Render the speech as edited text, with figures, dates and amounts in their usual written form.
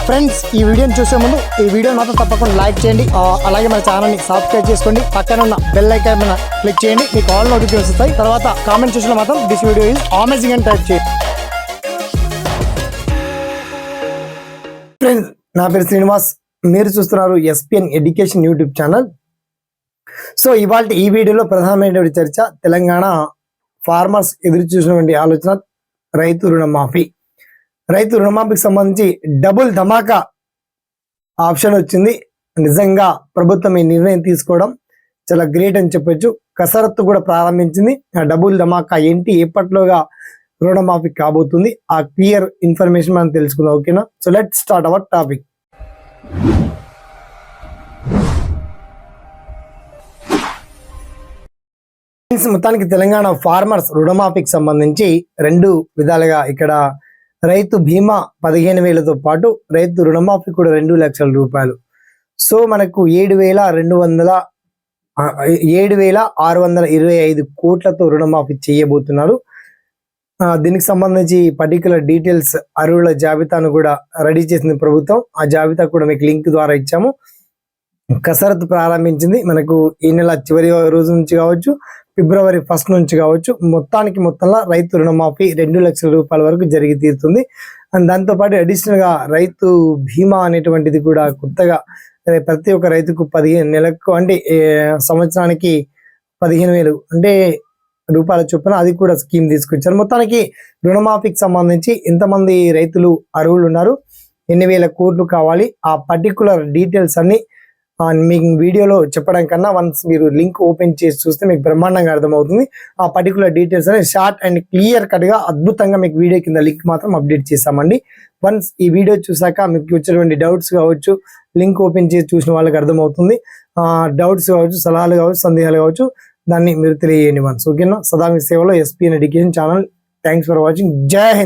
Friends ఈ వీడియోని చూసే ముందు ఈ వీడియో మాత్రం తప్పకుండా లైక్ చేయండి, అలాగే మన ఛానల్ని సబ్స్క్రైబ్ చేసుకోండి, పక్కన ఉన్న బెల్ ఐకాన్ మీద క్లిక్ చేయండి, మీకు ఆల్ నోటిఫికేషన్స్ వస్తాయి. తర్వాత కామెంట్ సెక్షన్లో మాత్రం దిస్ వీడియో ఈజ్ అమేజింగ్ అని టైప్ చేయండి. ఫ్రెండ్స్ నా పేరు శ్రీనివాస్, మీరు చూస్తున్నారు SPN education YouTube channel. So ఇవాళ ఈ వీడియోలో ప్రధానమైనటువంటి చర్చ తెలంగాణ ఫార్మర్స్ ఎదురు చూసినటువంటి ఆలోచన రైతు రుణమాఫీ. రైతు రుణమాఫీకి సంబంధించి డబుల్ ధమాకా ఆప్షన్ వచ్చింది. నిజంగా ప్రభుత్వం ఈ నిర్ణయం తీసుకోవడం చాలా గ్రేట్ అని చెప్పొచ్చు. కసరత్తు కూడా ప్రారంభించింది. ఆ డబుల్ ధమాకా ఏంటి, ఎప్పట్లోగా రుణమాఫీ కాబోతుంది, ఆ క్లియర్ ఇన్ఫర్మేషన్ మనం తెలుసుకుందాం. ఓకేనా? So let start our topic. మొత్తానికి తెలంగాణ ఫార్మర్స్ రుణమాఫీకి సంబంధించి రెండు విధాలుగా ఇక్కడ రైతు బీమా 15,000తో పాటు రైతు రుణమాఫీ కూడా 2 లక్షల రూపాయలు. సో మనకు 7,625 కోట్లతో రుణమాఫీ చేయబోతున్నారు. దీనికి సంబంధించి పర్టికులర్ డీటెయిల్స్ అర్హుల జాబితాను కూడా రెడీ చేసింది ప్రభుత్వం. ఆ జాబితా కూడా మీకు లింక్ ద్వారా ఇచ్చాము. కసరత్తు ప్రారంభించింది. మనకు ఈ నెల చివరి రోజు నుంచి కావచ్చు, ఫిబ్రవరి 1 నుంచి కావచ్చు, మొత్తంలో రైతు రుణమాఫీ 2 లక్షల రూపాయల వరకు జరిగి తీరుతుంది. అండ్ దాంతోపాటు అడిషనల్ గా రైతు బీమా అనేటువంటిది కూడా కొత్తగా ప్రతి ఒక్క రైతుకు 15 నెలలకు అంటే సంవత్సరానికి 15,000 అంటే రూపాయల చొప్పున అది కూడా స్కీమ్ తీసుకొచ్చారు. మొత్తానికి రుణమాఫీకి సంబంధించి ఎంతమంది రైతులు అర్హులు ఉన్నారు, ఎన్ని వేల కోట్లు కావాలి, ఆ పర్టికులర్ డీటెయిల్స్ అన్ని మీకు వీడియోలో చెప్పడం కన్నా వన్స్ మీరు లింక్ ఓపెన్ చేసి చూస్తే మీకు బ్రహ్మాండంగా అర్థమవుతుంది. ఆ పర్టికులర్ డీటెయిల్స్ అనేది షార్ట్ అండ్ క్లియర్ కట్ గా అద్భుతంగా మీకు వీడియో కింద లింక్ మాత్రం అప్డేట్ చేసామండి. వన్స్ ఈ వీడియో చూసాక మీకు వచ్చేటువంటి డౌట్స్ కావచ్చు, లింక్ ఓపెన్ చేసి చూసిన వాళ్ళకి అర్థమవుతుంది. డౌట్స్ కావచ్చు, సలహాలు కావచ్చు, సందేహాలు కావచ్చు, దాన్ని మీరు తెలియజేయండి వన్స్. ఓకేనా? సదా మీ సేవలో SPN education channel. Thanks for watching. జై హింద్.